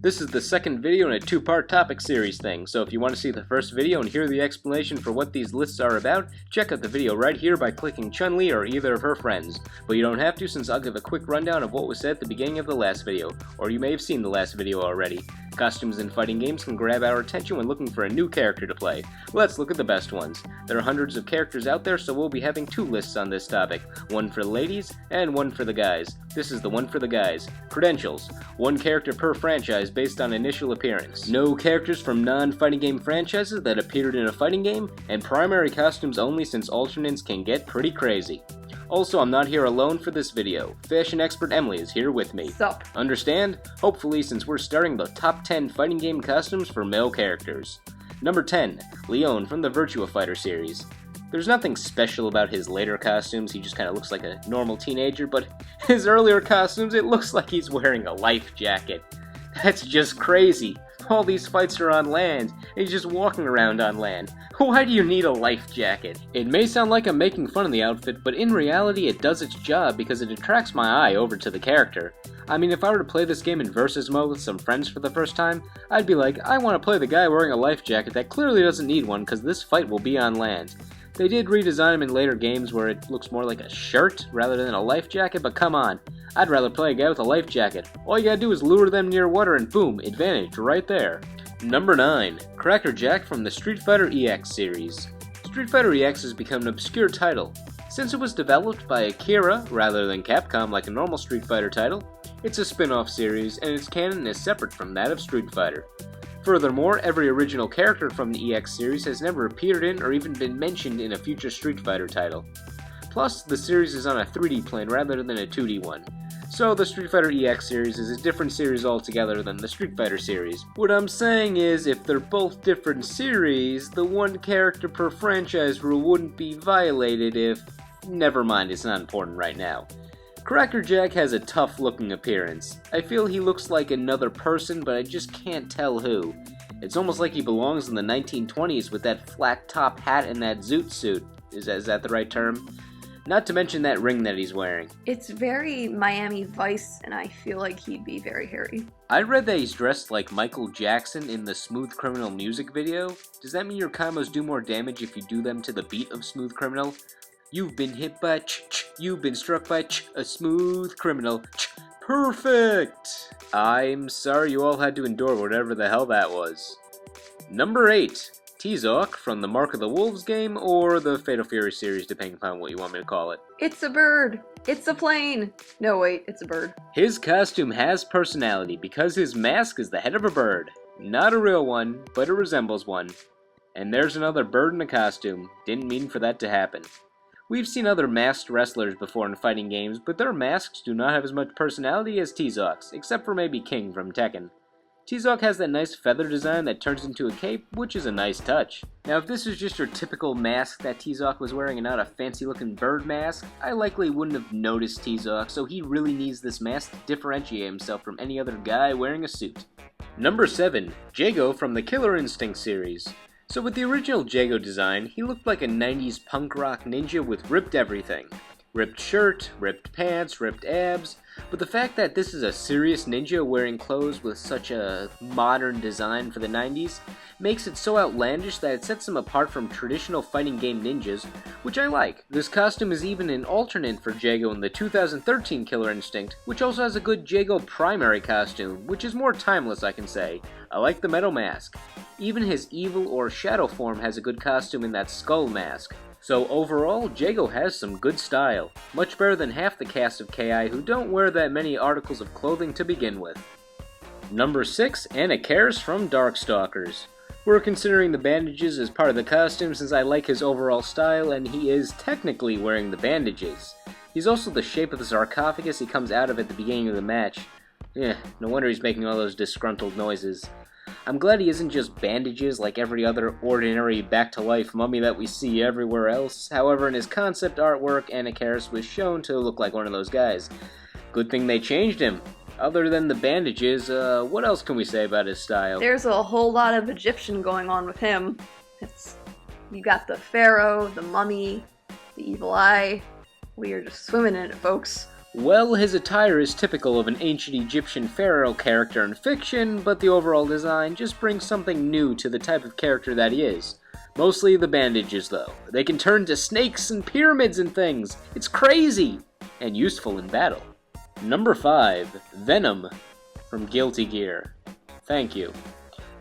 This is the second video in a two-part topic series thing, so if you want to see the first video and hear the explanation for what these lists are about, check out the video right here by clicking Chun-Li or either of her friends. But you don't have to, since I'll give a quick rundown of what was said at the beginning of the last video, or you may have seen the last video already. Costumes in fighting games can grab our attention when looking for a new character to play. Let's look at the best ones. There are hundreds of characters out there, so we'll be having two lists on this topic, one for the ladies and one for the guys. This is the one for the guys. Credentials: one character per franchise based on initial appearance. No characters from non-fighting game franchises that appeared in a fighting game, and primary costumes only since alternates can get pretty crazy. Also, I'm not here alone for this video. Fashion expert Emily is here with me. Sup? Understand? Hopefully, since we're starting the top 10 fighting game costumes for male characters. Number 10, Leon from the Virtua Fighter series. There's nothing special about his later costumes, he just kinda looks like a normal teenager, but his earlier costumes, it looks like he's wearing a life jacket. That's just crazy. All these fights are on land, and he's just walking around on land. Why do you need a life jacket? It may sound like I'm making fun of the outfit, but in reality it does its job because it attracts my eye over to the character. I mean, if I were to play this game in versus mode with some friends for the first time, I'd be like, I want to play the guy wearing a life jacket that clearly doesn't need one because this fight will be on land. They did redesign him in later games where it looks more like a shirt rather than a life jacket, but come on. I'd rather play a guy with a life jacket. All you gotta do is lure them near water and boom, advantage right there. Number 9. Cracker Jack from the Street Fighter EX series. Street Fighter EX has become an obscure title. Since it was developed by Akira rather than Capcom like a normal Street Fighter title, it's a spin-off series and its canon is separate from that of Street Fighter. Furthermore, every original character from the EX series has never appeared in or even been mentioned in a future Street Fighter title. Plus, the series is on a 3D plane rather than a 2D one. So the Street Fighter EX series is a different series altogether than the Street Fighter series. What I'm saying is, if they're both different series, the one character per franchise rule wouldn't be violated if... Never mind, it's not important right now. Cracker Jack has a tough looking appearance. I feel he looks like another person, but I just can't tell who. It's almost like he belongs in the 1920s with that flat top hat and that zoot suit. Is that the right term? Not to mention that ring that he's wearing. It's very Miami Vice, and I feel like he'd be very hairy. I read that he's dressed like Michael Jackson in the Smooth Criminal music video. Does that mean your combos do more damage if you do them to the beat of Smooth Criminal? You've been hit by you've been struck by a smooth criminal. Perfect! I'm sorry you all had to endure whatever the hell that was. Number 8. T-Zawk from the Mark of the Wolves game or the Fatal Fury series, depending upon what you want me to call it. It's a bird! It's a plane! No, wait, it's a bird. His costume has personality because his mask is the head of a bird. Not a real one, but it resembles one. And there's another bird in a costume. Didn't mean for that to happen. We've seen other masked wrestlers before in fighting games, but their masks do not have as much personality as T-Zawk's, except for maybe King from Tekken. T-Zawk has that nice feather design that turns into a cape, which is a nice touch. Now if this was just your typical mask that T-Zawk was wearing and not a fancy looking bird mask, I likely wouldn't have noticed T-Zawk, so he really needs this mask to differentiate himself from any other guy wearing a suit. Number 7. Jago from the Killer Instinct series. So with the original Jago design, he looked like a 90s punk rock ninja with ripped everything. Ripped shirt, ripped pants, ripped abs, but the fact that this is a serious ninja wearing clothes with such a modern design for the 90s makes it so outlandish that it sets him apart from traditional fighting game ninjas, which I like. This costume is even an alternate for Jago in the 2013 Killer Instinct, which also has a good Jago primary costume, which is more timeless, I can say. I like the metal mask. Even his evil or shadow form has a good costume in that skull mask. So overall, Jago has some good style. Much better than half the cast of KI who don't wear that many articles of clothing to begin with. Number 6, Anakaris from Darkstalkers. We're considering the bandages as part of the costume since I like his overall style and he is technically wearing the bandages. He's also the shape of the sarcophagus he comes out of at the beginning of the match. No wonder he's making all those disgruntled noises. I'm glad he isn't just bandages like every other ordinary back-to-life mummy that we see everywhere else. However, in his concept artwork, Anakaris was shown to look like one of those guys. Good thing they changed him. Other than the bandages, what else can we say about his style? There's a whole lot of Egyptian going on with him. You got the pharaoh, the mummy, the evil eye. We are just swimming in it, folks. Well, his attire is typical of an ancient Egyptian pharaoh character in fiction, but the overall design just brings something new to the type of character that he is. Mostly the bandages, though. They can turn to snakes and pyramids and things. It's crazy! And useful in battle. Number 5. Venom from Guilty Gear. Thank you.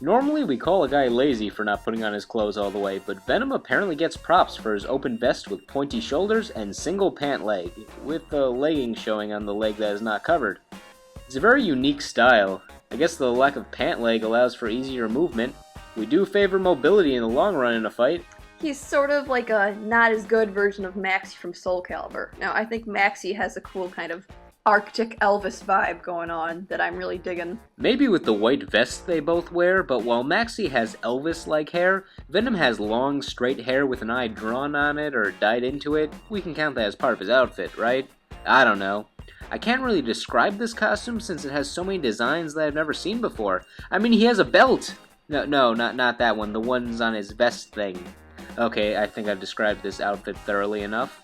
Normally we call a guy lazy for not putting on his clothes all the way, but Venom apparently gets props for his open vest with pointy shoulders and single pant leg, with the legging showing on the leg that is not covered. It's a very unique style. I guess the lack of pant leg allows for easier movement. We do favor mobility in the long run in a fight. He's sort of like a not as good version of Maxie from Soul Calibur. Now, I think Maxie has a cool kind of Arctic Elvis vibe going on that I'm really digging. Maybe with the white vest they both wear, but while Maxie has Elvis-like hair, Venom has long, straight hair with an eye drawn on it or dyed into it. We can count that as part of his outfit, right? I don't know. I can't really describe this costume since it has so many designs that I've never seen before. I mean, he has a belt! No, not that one. The one's on his vest thing. Okay, I think I've described this outfit thoroughly enough.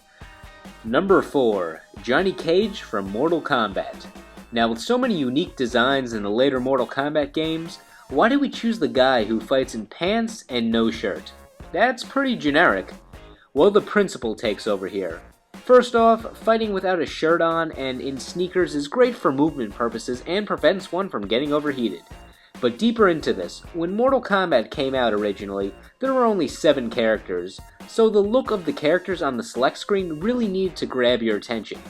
Number 4. Johnny Cage from Mortal Kombat. Now, with so many unique designs in the later Mortal Kombat games, why did we choose the guy who fights in pants and no shirt? That's pretty generic. Well, the principle takes over here. First off, fighting without a shirt on and in sneakers is great for movement purposes and prevents one from getting overheated. But deeper into this, when Mortal Kombat came out originally, there were only 7 characters, so the look of the characters on the select screen really needed to grab your attention.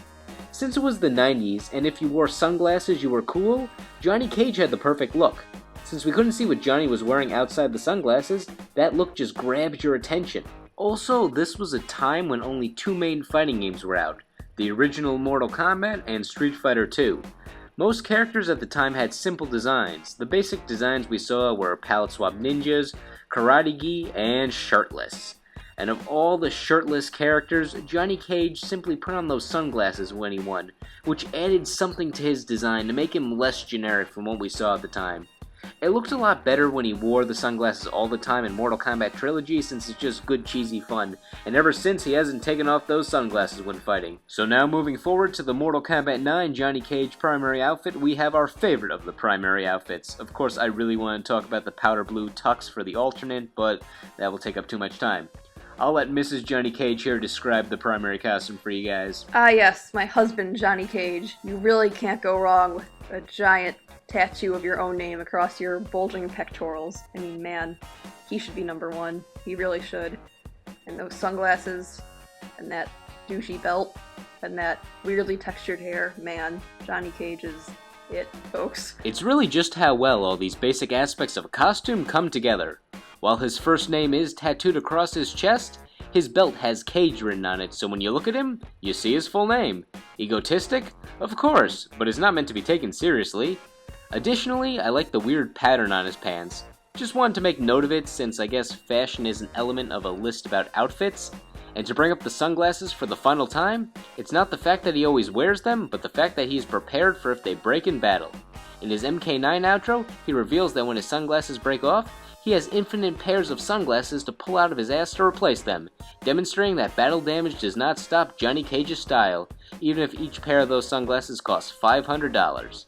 Since it was the 90s, and if you wore sunglasses you were cool, Johnny Cage had the perfect look. Since we couldn't see what Johnny was wearing outside the sunglasses, that look just grabbed your attention. Also, this was a time when only 2 main fighting games were out, the original Mortal Kombat and Street Fighter II. Most characters at the time had simple designs. The basic designs we saw were palette swap ninjas, karate-gi, and shirtless. And of all the shirtless characters, Johnny Cage simply put on those sunglasses when he won, which added something to his design to make him less generic from what we saw at the time. It looked a lot better when he wore the sunglasses all the time in Mortal Kombat Trilogy since it's just good cheesy fun, and ever since he hasn't taken off those sunglasses when fighting. So now moving forward to the Mortal Kombat 9 Johnny Cage primary outfit, we have our favorite of the primary outfits. Of course I really want to talk about the powder blue tux for the alternate, but that will take up too much time. I'll let Mrs. Johnny Cage here describe the primary costume for you guys. Ah yes, my husband Johnny Cage. You really can't go wrong with a giant tattoo of your own name across your bulging pectorals. I mean, man, he should be number 1. He really should. And those sunglasses, and that douchey belt, and that weirdly textured hair, man, Johnny Cage is it, folks. It's really just how well all these basic aspects of a costume come together. While his first name is tattooed across his chest, his belt has Cage written on it, so when you look at him, you see his full name. Egotistic? Of course, but it's not meant to be taken seriously. Additionally, I like the weird pattern on his pants. Just wanted to make note of it since I guess fashion is an element of a list about outfits. And to bring up the sunglasses for the final time, it's not the fact that he always wears them, but the fact that he is prepared for if they break in battle. In his MK9 outro, he reveals that when his sunglasses break off, he has infinite pairs of sunglasses to pull out of his ass to replace them, demonstrating that battle damage does not stop Johnny Cage's style, even if each pair of those sunglasses costs $500.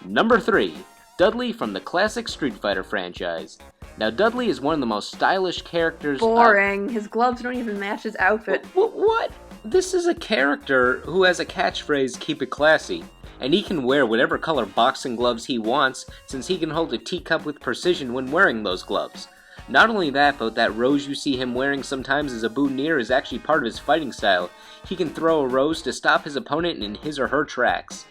Number 3. Dudley from the classic Street Fighter franchise. Now Dudley is one of the most stylish characters. Boring. His gloves don't even match his outfit. What? This is a character who has a catchphrase, "Keep it classy." And he can wear whatever color boxing gloves he wants, since he can hold a teacup with precision when wearing those gloves. Not only that, but that rose you see him wearing sometimes as a boutonniere is actually part of his fighting style. He can throw a rose to stop his opponent in his or her tracks.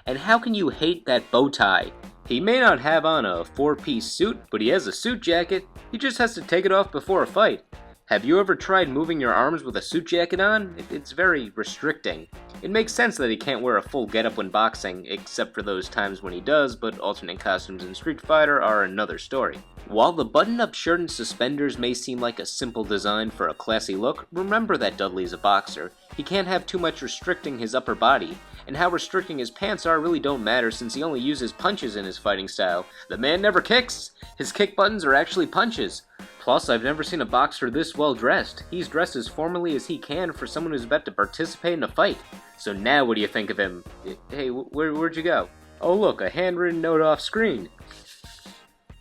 And how can you hate that bow tie? He may not have on a 4-piece suit, but he has a suit jacket. He just has to take it off before a fight. Have you ever tried moving your arms with a suit jacket on? It's very restricting. It makes sense that he can't wear a full getup when boxing, except for those times when he does, but alternate costumes in Street Fighter are another story. While the button-up shirt and suspenders may seem like a simple design for a classy look, remember that Dudley is a boxer. He can't have too much restricting his upper body, and how restricting his pants are really don't matter since he only uses punches in his fighting style. The man never kicks! His kick buttons are actually punches. Plus, I've never seen a boxer this well dressed. He's dressed as formally as he can for someone who's about to participate in a fight. So now what do you think of him? Hey, where'd you go? Oh look, a handwritten note off screen.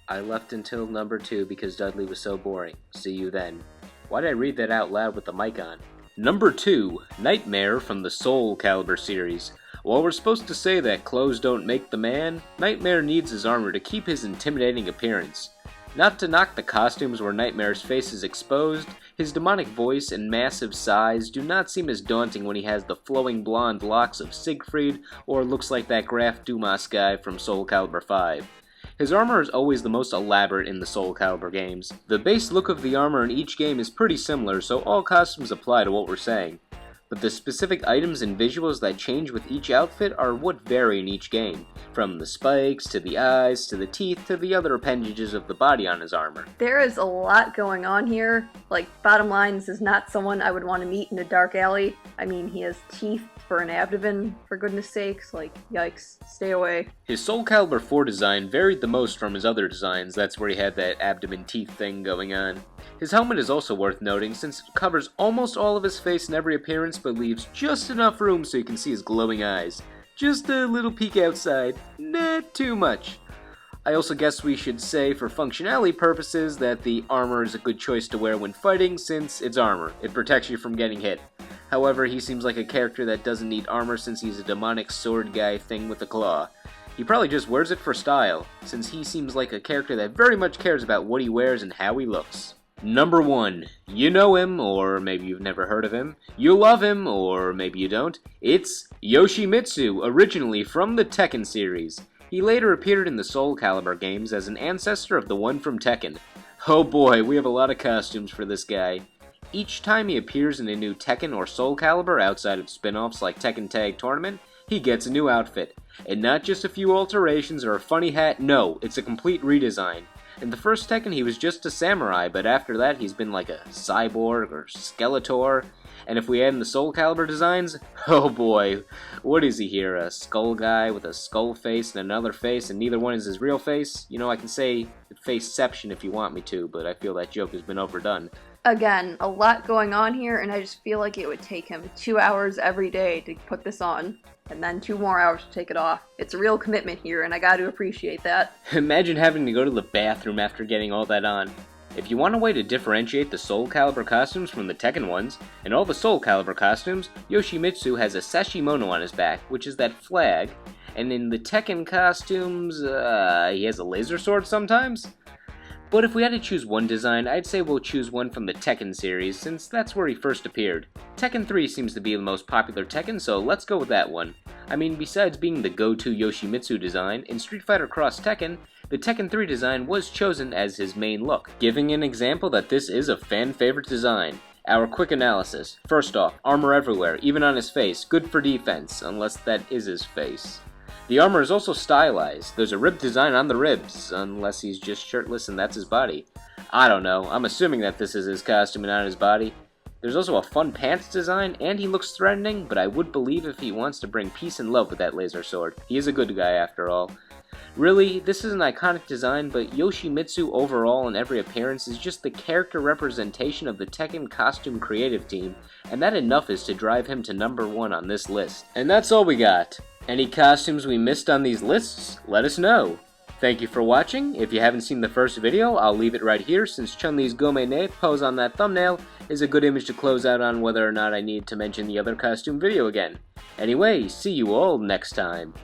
I left until number 2 because Dudley was so boring. See you then. Why'd I read that out loud with the mic on? Number 2, Nightmare from the Soul Calibur series. While we're supposed to say that clothes don't make the man, Nightmare needs his armor to keep his intimidating appearance. Not to knock the costumes where Nightmare's face is exposed, his demonic voice and massive size do not seem as daunting when he has the flowing blonde locks of Siegfried or looks like that Graf Dumas guy from Soul Calibur 5. His armor is always the most elaborate in the Soul Calibur games. The base look of the armor in each game is pretty similar, so all costumes apply to what we're saying. But the specific items and visuals that change with each outfit are what vary in each game, from the spikes, to the eyes, to the teeth, to the other appendages of the body on his armor. There is a lot going on here. Like, bottom line, this is not someone I would want to meet in a dark alley. I mean, he has teeth for an abdomen, for goodness sakes. Like, yikes, stay away. His Soul Calibur 4 design varied the most from his other designs. That's where he had that abdomen teeth thing going on. His helmet is also worth noting since it covers almost all of his face in every appearance but leaves just enough room so you can see his glowing eyes. Just a little peek outside, not too much. I also guess we should say for functionality purposes that the armor is a good choice to wear when fighting since it's armor. It protects you from getting hit. However, he seems like a character that doesn't need armor since he's a demonic sword guy thing with a claw. He probably just wears it for style, since he seems like a character that very much cares about what he wears and how he looks. Number 1. You know him, or maybe you've never heard of him. You love him, or maybe you don't. It's Yoshimitsu, originally from the Tekken series. He later appeared in the Soul Calibur games as an ancestor of the one from Tekken. Oh boy, we have a lot of costumes for this guy. Each time he appears in a new Tekken or Soul Calibur outside of spin-offs like Tekken Tag Tournament, he gets a new outfit. And not just a few alterations or a funny hat, no, it's a complete redesign. In the first Tekken he was just a samurai, but after that he's been like a cyborg or Skeletor. And if we add in the Soul Calibur designs, oh boy, what is he here, a skull guy with a skull face and another face and neither one is his real face? You know, I can say faceception if you want me to, but I feel that joke has been overdone. Again, a lot going on here, and I just feel like it would take him 2 hours every day to put this on, and then 2 more hours to take it off. It's a real commitment here, and I got to appreciate that. Imagine having to go to the bathroom after getting all that on. If you want a way to differentiate the Soul Calibur costumes from the Tekken ones, in all the Soul Calibur costumes, Yoshimitsu has a Sashimono on his back, which is that flag, and in the Tekken costumes, he has a laser sword sometimes? But if we had to choose one design, I'd say we'll choose one from the Tekken series, since that's where he first appeared. Tekken 3 seems to be the most popular Tekken, so let's go with that one. I mean, besides being the go-to Yoshimitsu design, in Street Fighter Cross Tekken, the Tekken 3 design was chosen as his main look, giving an example that this is a fan-favorite design. Our quick analysis. First off, armor everywhere, even on his face, good for defense, unless that is his face. The armor is also stylized. There's a rib design on the ribs, unless he's just shirtless and that's his body. I don't know, I'm assuming that this is his costume and not his body. There's also a fun pants design, and he looks threatening, but I would believe if he wants to bring peace and love with that laser sword. He is a good guy after all. Really, this is an iconic design, but Yoshimitsu overall in every appearance is just the character representation of the Tekken costume creative team, and that enough is to drive him to number 1 on this list. And that's all we got. Any costumes we missed on these lists? Let us know. Thank you for watching. If you haven't seen the first video, I'll leave it right here since Chun-Li's Gomei pose on that thumbnail is a good image to close out on whether or not I need to mention the other costume video again. Anyway, see you all next time.